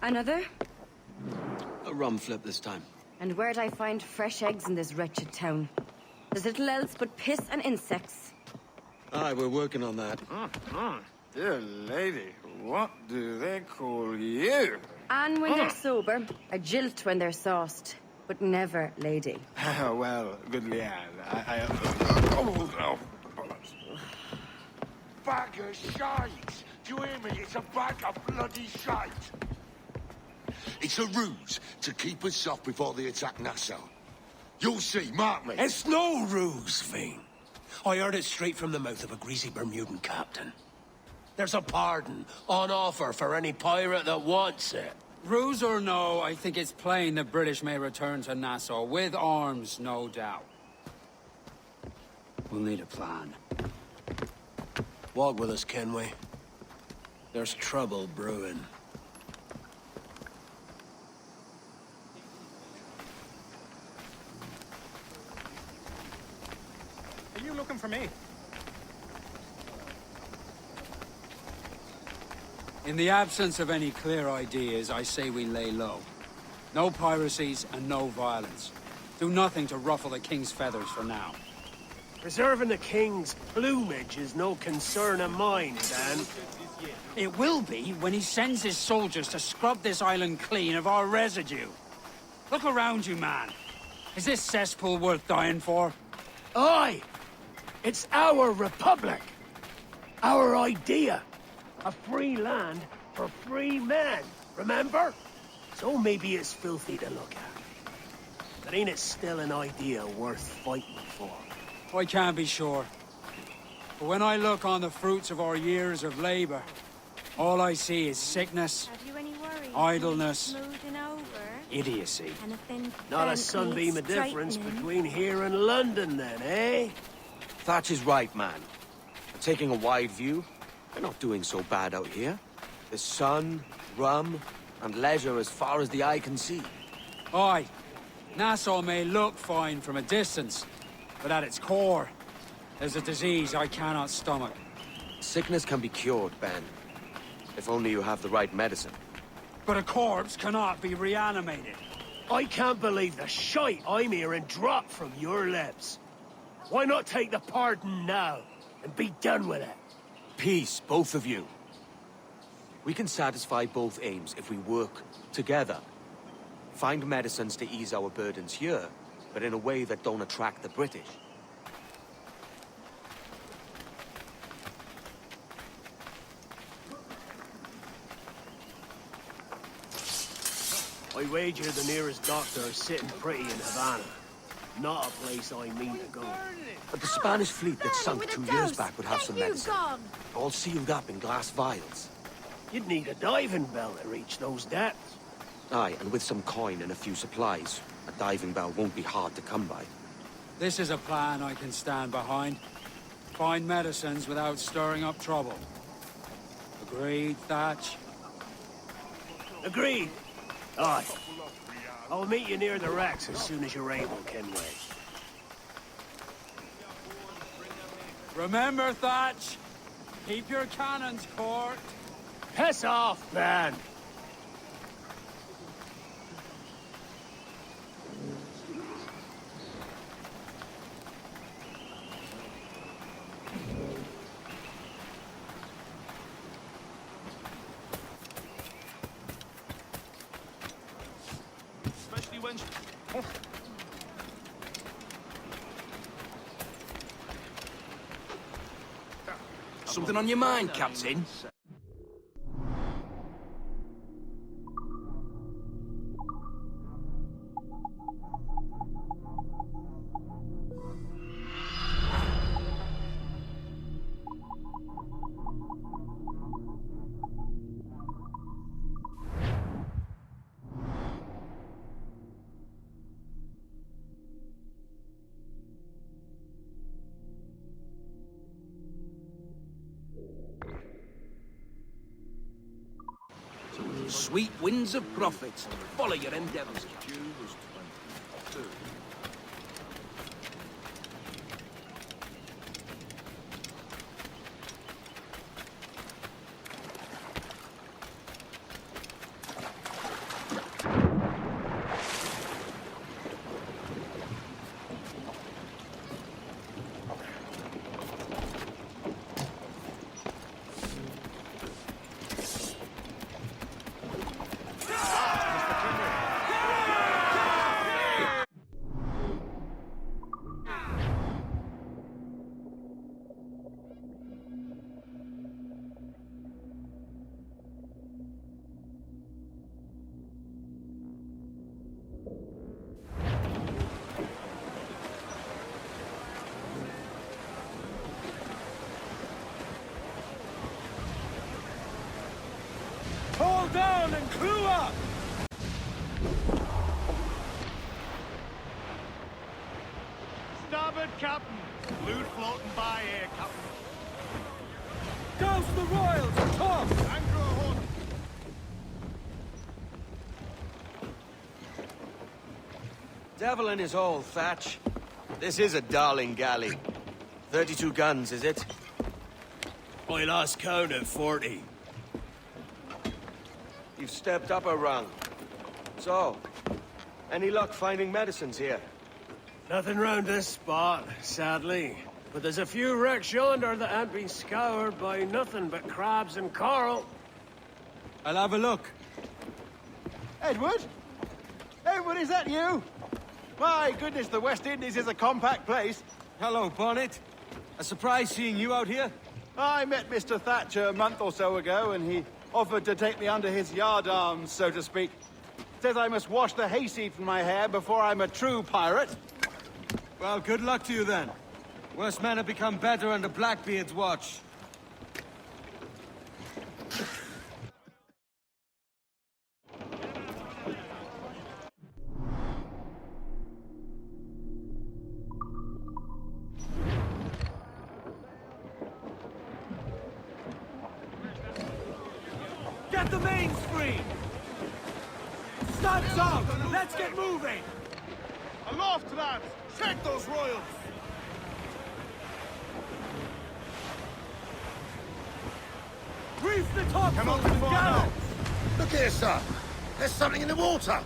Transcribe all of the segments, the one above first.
Another? A rum flip this time. And where'd I find fresh eggs in this wretched town? There's little else but piss and insects. Aye, we're working on that. Dear lady, what do they call you? And when they're sober, a jilt when they're sauced. But never lady. Well, good lad. Oh, no. Bag of shite! Do you hear me? It's a bag of bloody shite! It's a ruse to keep us soft before they attack Nassau. You'll see, mark me. It's no ruse, Fiend. I heard it straight from the mouth of a greasy Bermudan captain. There's a pardon on offer for any pirate that wants it. Ruse or no, I think it's plain the British may return to Nassau, with arms, no doubt. We'll need a plan. Walk with us, Kenway. There's trouble brewing. Are you looking for me? In the absence of any clear ideas, I say we lay low. No piracies and no violence. Do nothing to ruffle the king's feathers for now. Preserving the king's plumage is no concern of mine, Dan. It will be when he sends his soldiers to scrub this island clean of our residue. Look around you, man. Is this cesspool worth dying for? Aye! It's our republic! Our idea! A free land for free men, remember? So maybe it's filthy to look at. But ain't it still an idea worth fighting for? I can't be sure. But when I look on the fruits of our years of labor, all I see is sickness, Have you any worries? idleness, Smoothing over? idiocy. Anything Not a fancy sunbeam of difference straightening? between here and London, then, eh? Thatch is right, man. Taking a wide view, we're not doing so bad out here. There's sun, rum, and leisure as far as the eye can see. Aye, Nassau may look fine from a distance, but at its core, there's a disease I cannot stomach. Sickness can be cured, Ben. If only you have the right medicine. But a corpse cannot be reanimated. I can't believe the shite I'm hearing drop from your lips. Why not take the pardon now and be done with it? Peace, both of you. We can satisfy both aims if we work together. Find medicines to ease our burdens here, but in a way that don't attract the British. I wager the nearest doctor is sitting pretty in Havana. Not a place I mean to go. But the Spanish fleet that sunk with a 2 years dose. back would have Get some you medicine. gone. All sealed up in glass vials. You'd need a diving bell to reach those depths. Aye, and with some coin and a few supplies, a diving bell won't be hard to come by. This is a plan I can stand behind. Find medicines without stirring up trouble. Agreed, Thatch? Agreed. Aye. I'll meet you near the wrecks as soon as you're able, Kenway. Remember, Thatch, keep your cannons court. Piss off, man! Especially when... Something on your mind, Captain? Sweet winds of profit. Follow your endeavors. down and clue up! Starboard, Captain. Loot floating by here, Captain. Douse the royals, Tom! Anchor ahead. Devil in his hole, Thatch. This is a darling galley. 32 guns, is it? I lost count at 40. You've stepped up a rung. So, any luck finding medicines here? Nothing round this spot, sadly. But there's a few wrecks yonder that ain't been scoured by nothing but crabs and coral. I'll have a look. Edward? Edward, is that you? My goodness, the West Indies is a compact place. Hello, Bonnet. A surprise seeing you out here? I met Mr. Thatcher a month or so ago, and he offered to take me under his yardarms, so to speak. Says I must wash the hayseed from my hair before I'm a true pirate. Well, good luck to you then. Worse men have become better under Blackbeard's watch. Get the mains free! Stunts out! Let's get moving! Aloft, lads! Check those royals! Reef the top! Come on, before now! Look here, sir. There's something in the water.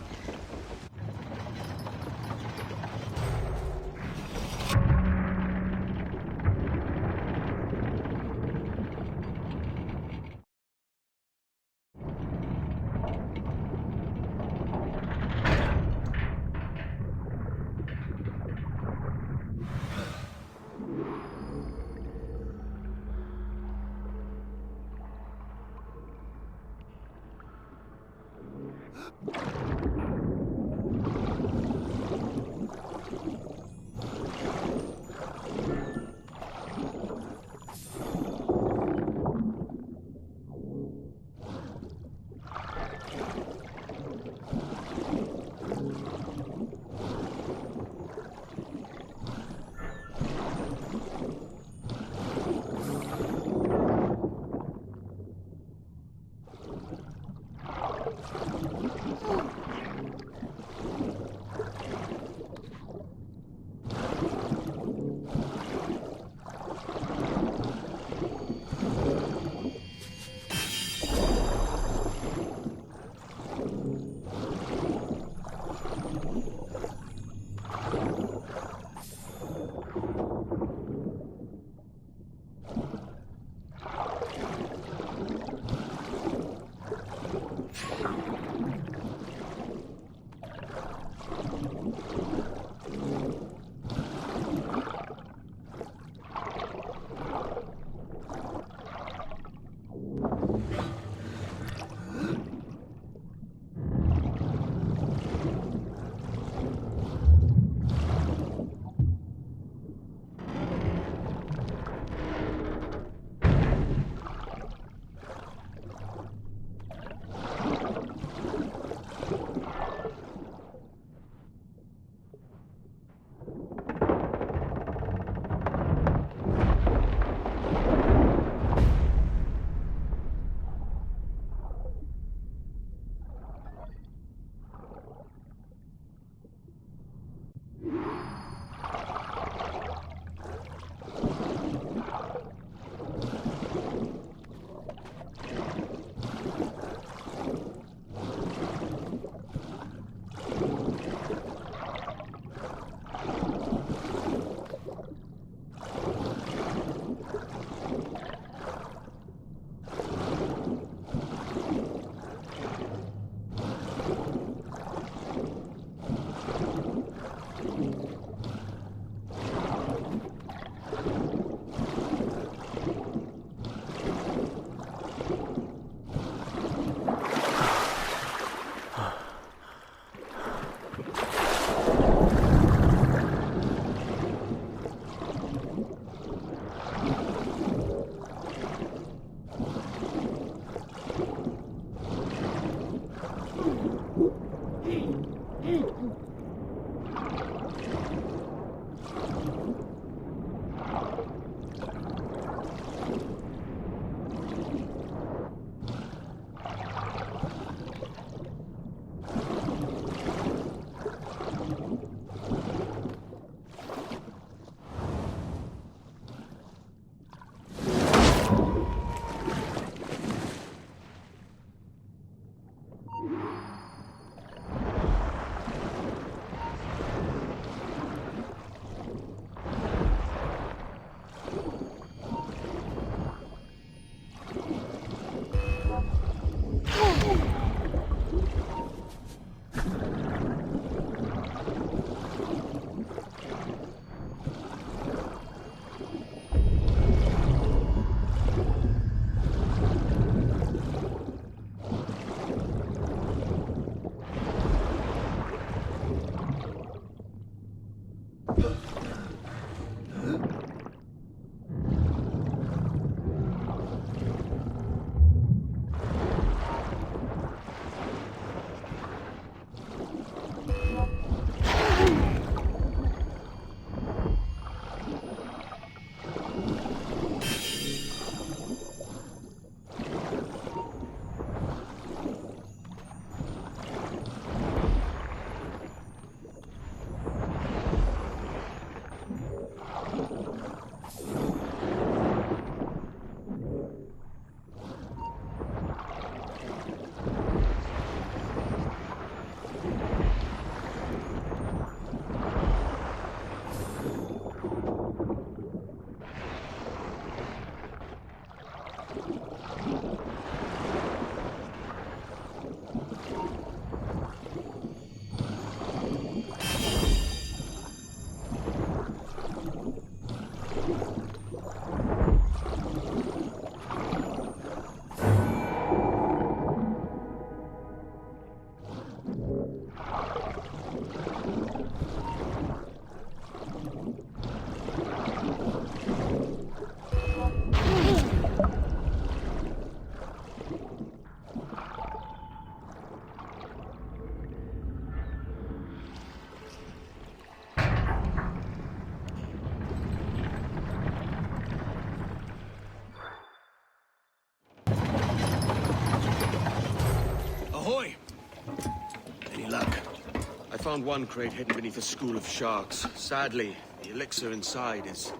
found one crate hidden beneath a school of sharks. Sadly, the elixir inside is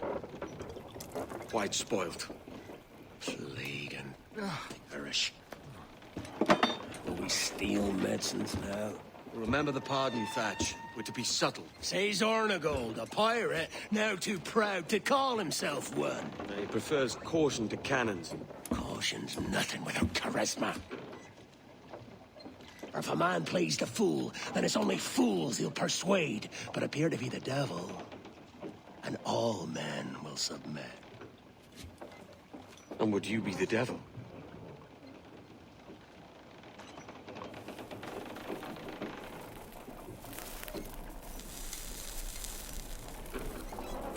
quite spoilt. Plague and perish. Will we steal medicines now? Remember the pardon, Thatch. We're to be subtle. Says Ornagold, a pirate, now too proud to call himself one. He prefers caution to cannons. Caution's nothing without charisma. Or if a man plays the fool, then it's only fools he'll persuade, but appear to be the devil. And all men will submit. And would you be the devil?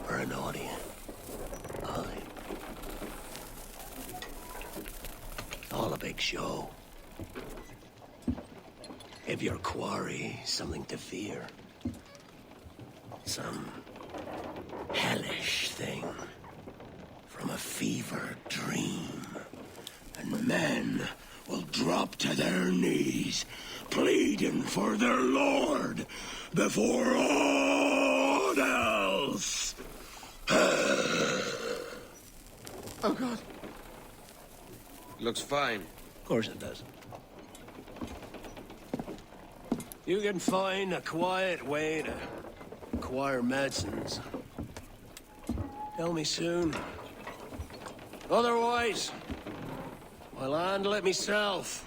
For an audience. Aye. All a big show. Give your quarry something to fear. Some hellish thing from a fevered dream. And men will drop to their knees, pleading for their lord before aught else. Oh, God. Looks fine. Of course it does. You can find a quiet way to acquire medicines. Tell me soon. Otherwise, I'll handle it myself.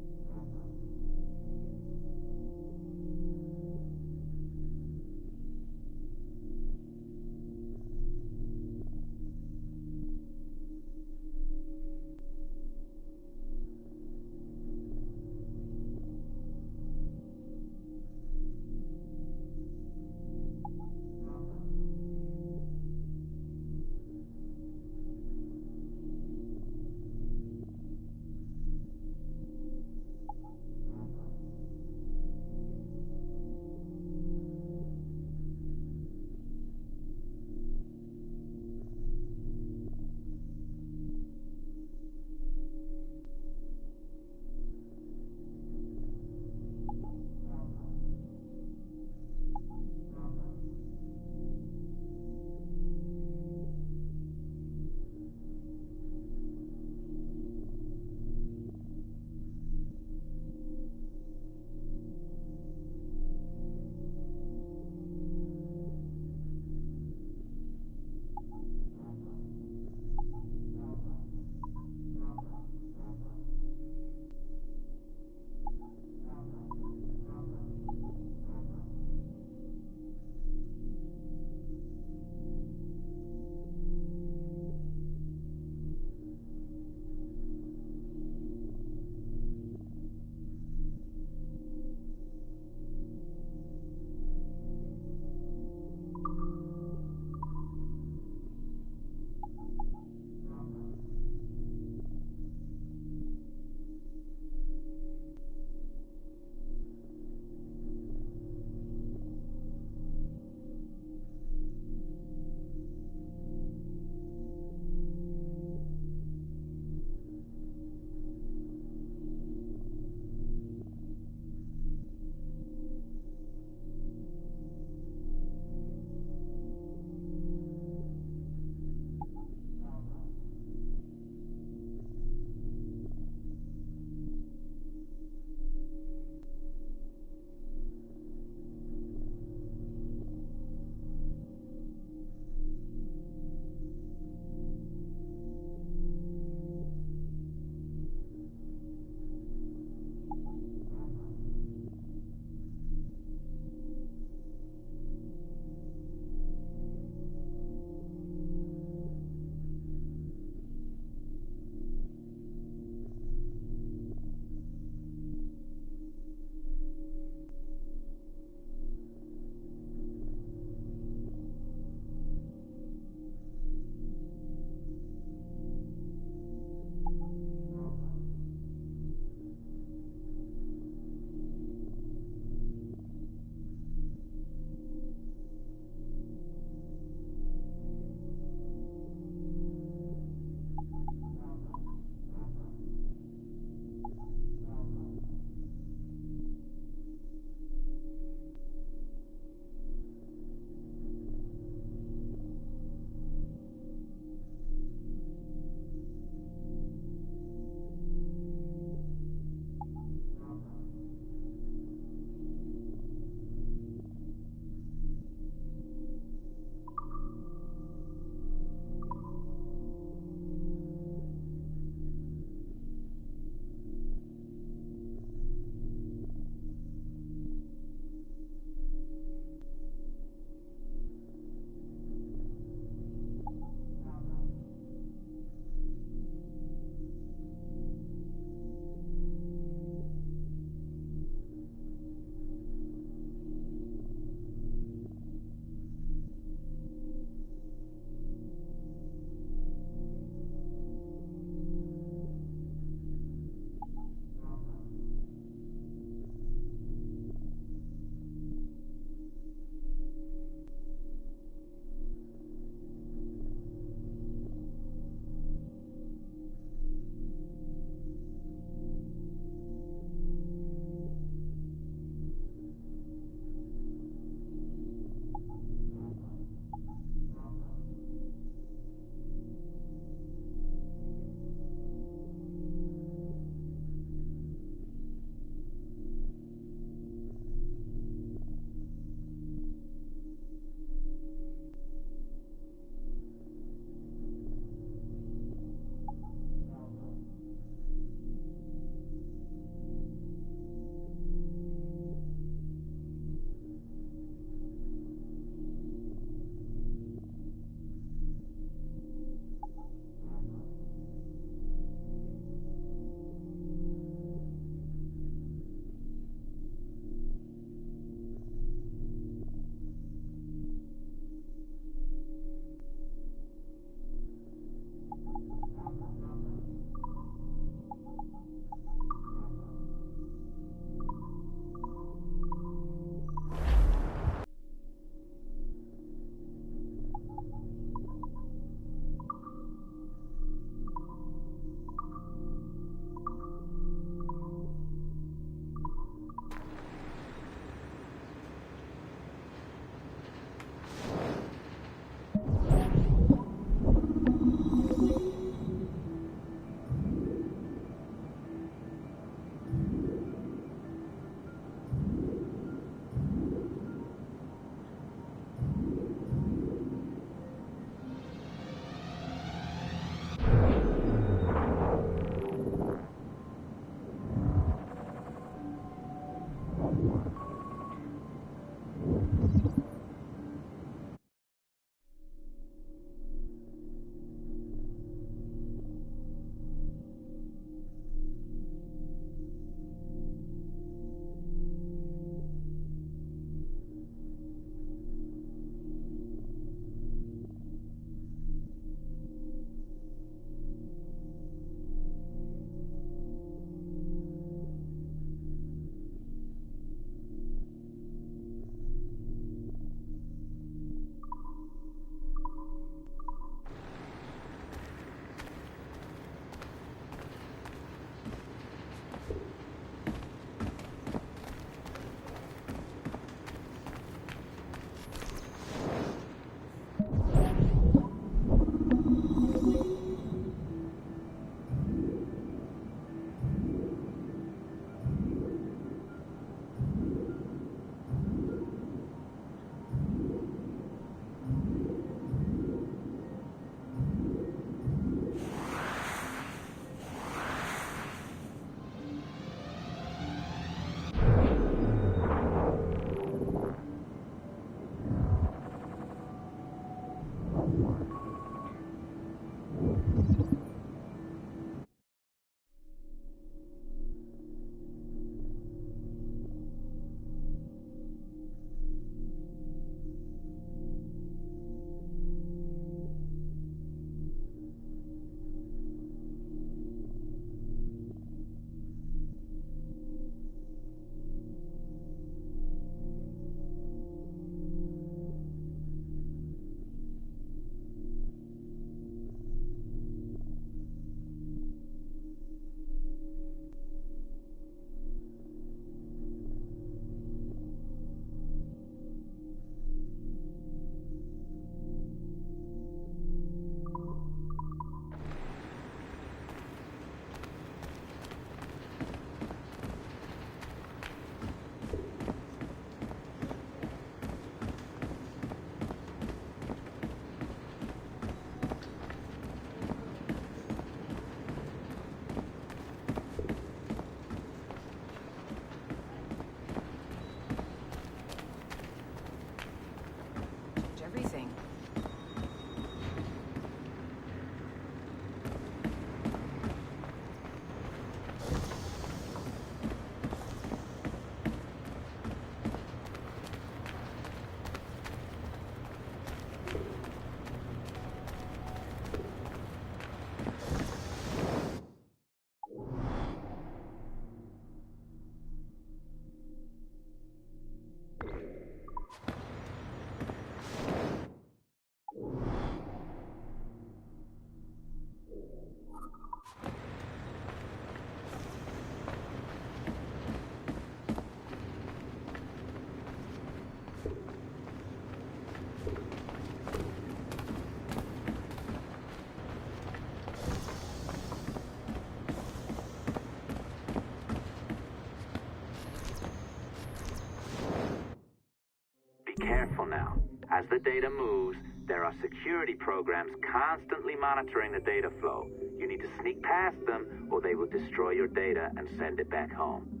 Careful now. As the data moves, there are security programs constantly monitoring the data flow. You need to sneak past them, or they will destroy your data and send it back home.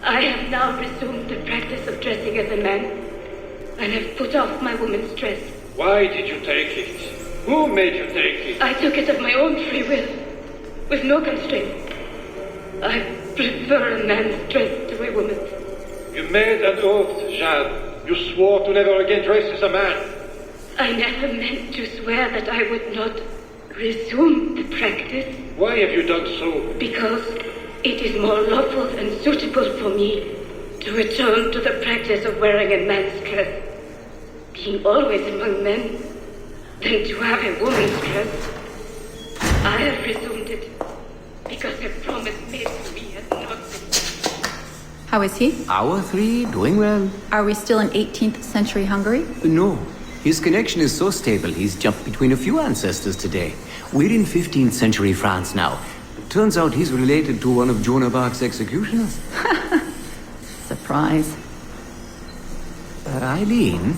I have now resumed the practice of dressing as a man, and have put off my woman's dress. Why did you take it? Who made you take it? I took it of my own free will, with no constraint. I prefer a man's dress to a woman's. You made an oath, Jade. You swore to never again dress as a man. I never meant to swear that I would not resume the practice. Why have you done so? Because it is more lawful and suitable for me to return to the practice of wearing a man's dress, being always among men, than to have a woman's dress. I have resumed it because a promise made to me has not been. How is he? Our three, doing well. Are we still in 18th century Hungary? No. His connection is so stable, he's jumped between a few ancestors today. We're in 15th century France now. Turns out he's related to one of Joan of Arc's executioners. Surprise. Eileen,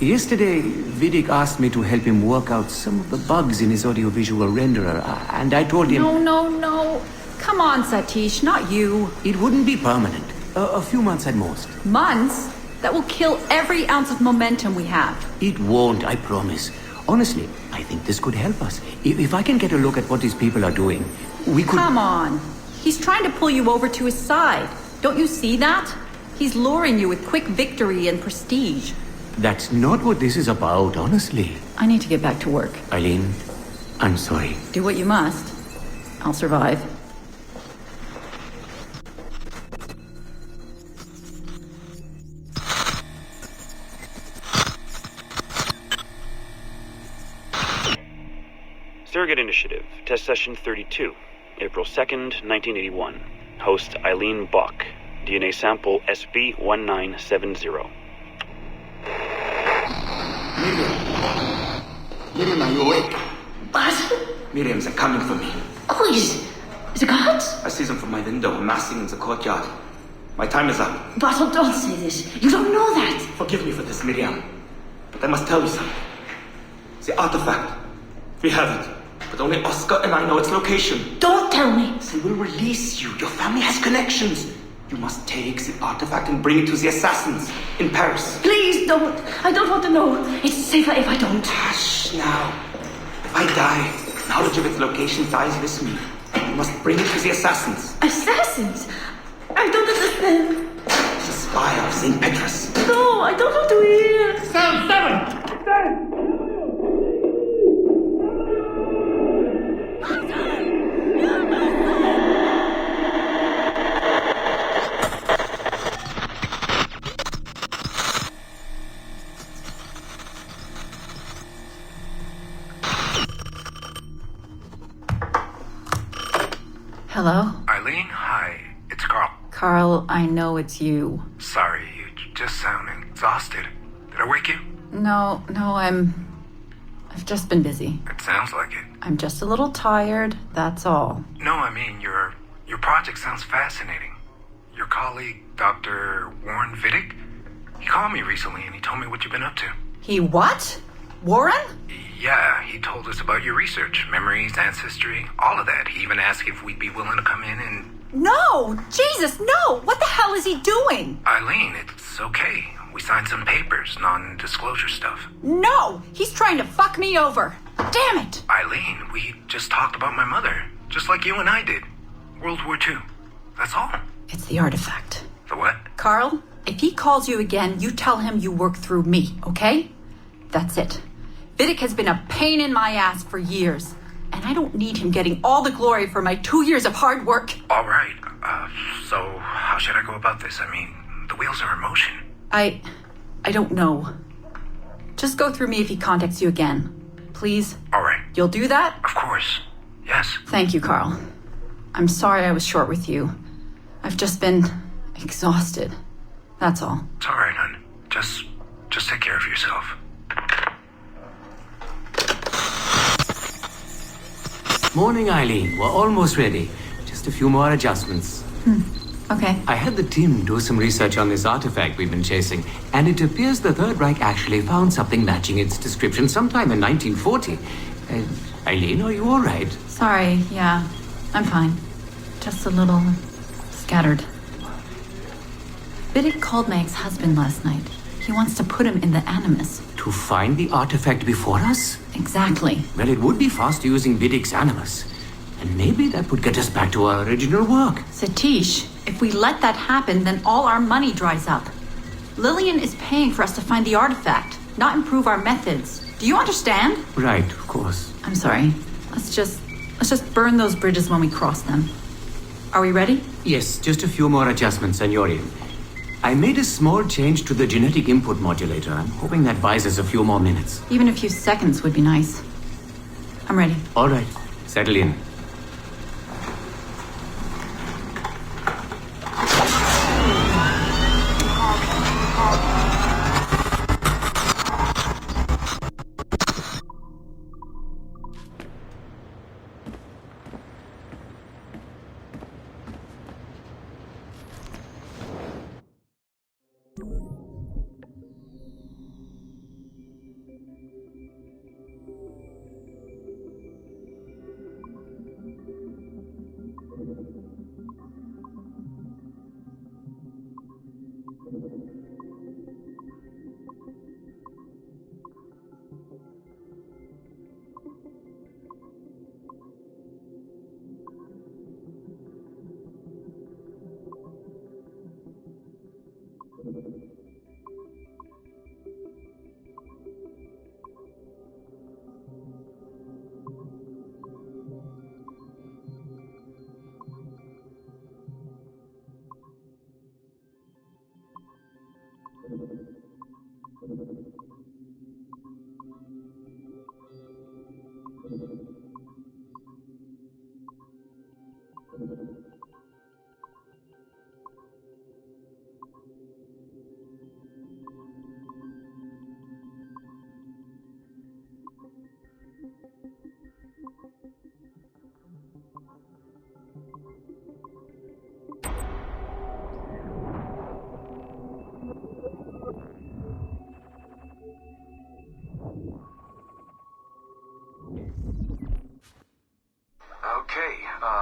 yesterday Vidic asked me to help him work out some of the bugs in his audiovisual renderer, and I told him... No. Come on, Satish, not you. It wouldn't be permanent. A few months at most. Months? That will kill every ounce of momentum we have. It won't, I promise. Honestly, I think this could help us. If I can get a look at what these people are doing, we could... Come on. He's trying to pull you over to his side. Don't you see that? He's luring you with quick victory and prestige. That's not what this is about, honestly. I need to get back to work. Eileen, I'm sorry. Do what you must. I'll survive. Surrogate Initiative, Test Session 32, April 2nd, 1981. Host Eileen Bock. DNA sample SB1970. Miriam, are you awake? What? Miriam's coming for me. Who is the guards? I see them from my window, massing in the courtyard. My time is up. Basil, don't say this. You don't know that. Forgive me for this, Miriam. But I must tell you something. The artifact. We have it. But only Oscar and I know its location. Don't tell me. They will release you. Your family has connections. You must take the artifact and bring it to the assassins in Paris. Please don't. I don't want to know. It's safer if I don't. Hush now. If I die, knowledge of its location dies with me. You must bring it to the assassins. Assassins? I don't understand. The spire of St. Petrus. No, I don't want to hear. Sound 7! Hello? Eileen, hi. It's Carl. Carl, I know it's you. Sorry, you just sound exhausted. Did I wake you? No, I've just been busy. It sounds like it. I'm just a little tired, that's all. No, I mean, your project sounds fascinating. Your colleague, Dr. Warren Vidic, he called me recently and he told me what you've been up to. He what? Warren? Yeah, he told us about your research, memories, ancestry, all of that. He even asked if we'd be willing to come in and... No! Jesus, no! What the hell is he doing? Eileen, it's okay. We signed some papers, non-disclosure stuff. No! He's trying to fuck me over. Damn it! Eileen, we just talked about my mother, just like you and I did. World War II. That's all. It's the artifact. The what? Carl, if he calls you again, you tell him you work through me, okay? That's it. Vidic has been a pain in my ass for years, and I don't need him getting all the glory for my 2 years of hard work. All right. So how should I go about this? I mean, the wheels are in motion. I don't know. Just go through me if he contacts you again. Please? All right. You'll do that? Of course. Yes. Thank you, Carl. I'm sorry I was short with you. I've just been exhausted. That's all. It's all right, hon. Just take care of yourself. Morning, Eileen. We're almost ready. Just a few more adjustments. Okay. I had the team do some research on this artifact we've been chasing, and it appears the Third Reich actually found something matching its description sometime in 1940. Eileen, are you all right? Sorry, yeah. I'm fine. Just a little scattered. Vidic called my ex-husband last night. He wants to put him in the Animus. To find the artifact before us? Exactly. Well, it would be fast using Vidic's Animus. And maybe that would get us back to our original work. Satish, if we let that happen, then all our money dries up. Lillian is paying for us to find the artifact, not improve our methods. Do you understand? Right, of course. I'm sorry. Let's just burn those bridges when we cross them. Are we ready? Yes, just a few more adjustments, Senorian. I made a small change to the genetic input modulator. I'm hoping that buys us a few more minutes. Even a few seconds would be nice. I'm ready. All right. Settle in.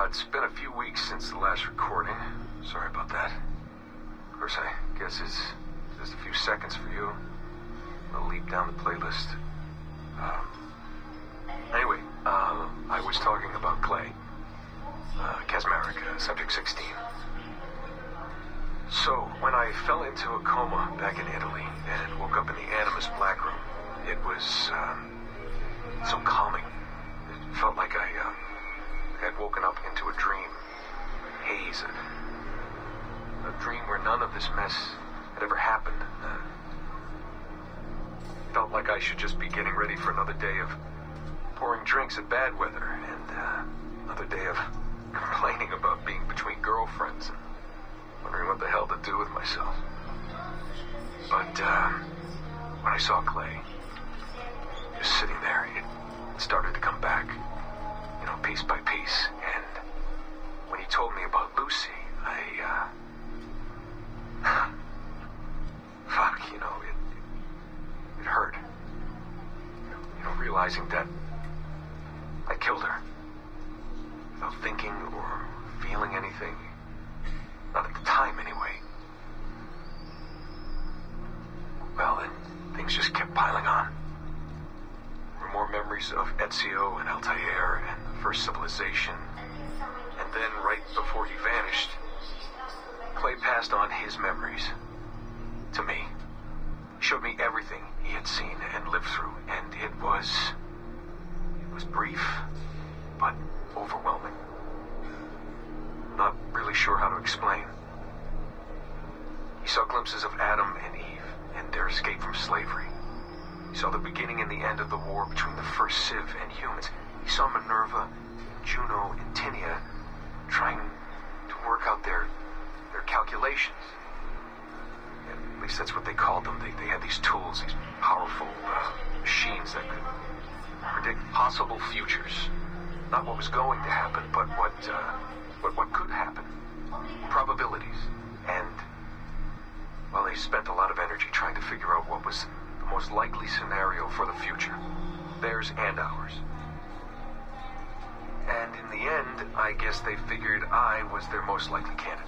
It's been a few weeks since the last recording. Sorry about that. Of course, I guess it's just a few seconds for you. I'll leap down the playlist. Anyway, I was talking about Clay. Kasmarek, Subject 16. So, when I fell into a coma back in Italy and woke up in the Animus Black Room, it was, so calming. It felt like I had woken up into a dream. Haze. A dream where none of this mess had ever happened. Felt like I should just be getting ready for another day of pouring drinks at bad weather and another day of complaining about being between girlfriends and wondering what the hell to do with myself. But when I saw Clay just sitting there, it started to come back. You know, piece by piece. And when he told me about Lucy, fuck, you know, it hurt. You know, realizing that I killed her. Without thinking or feeling anything. Not at the time, anyway. Well, then, things just kept piling on. There were more memories of Ezio and Altair and the first civilization. And then, right before he vanished, Clay passed on his memories to me. He showed me everything he had seen and lived through, and it was brief, but overwhelming. Not really sure how to explain. He saw glimpses of Adam and Eve and their escape from slavery. He saw the beginning and the end of the war between the first Civ and humans. He saw Minerva, Juno, and Tinia trying to work out their calculations. At least that's what they called them. They had these tools, these powerful machines that could predict possible futures. Not what was going to happen, but what could happen. Probabilities. And, well, they spent a lot of energy trying to figure out what was the most likely scenario for the future. Theirs and ours. And in the end, I guess they figured I was their most likely candidate.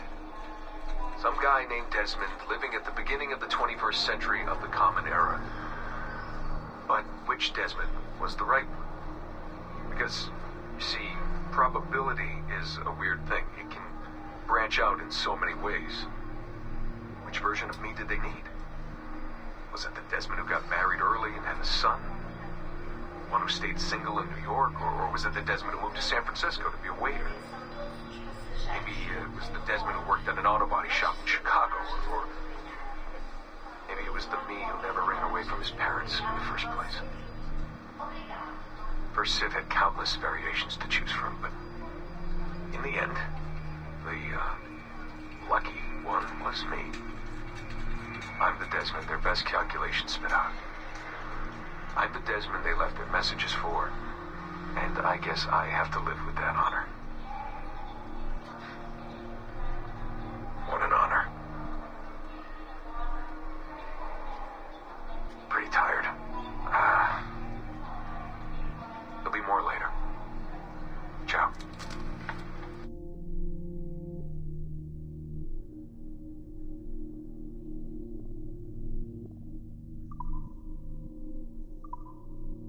Some guy named Desmond living at the beginning of the 21st century of the Common Era. But which Desmond was the right one? Because, you see, probability is a weird thing. It can branch out in so many ways. Which version of me did they need? Was it the Desmond who got married early and had a son? One who stayed single in New York? Or was it the Desmond who moved to San Francisco to be a waiter? Maybe it was the Desmond who worked at an auto body shop in Chicago, or maybe it was the me who never ran away from his parents in the first place. First Civ had countless variations to choose from, but in the end, the lucky one was me. I'm the Desmond their best calculations spit out. I'm the Desmond they left their messages for, and I guess I have to live with that honor.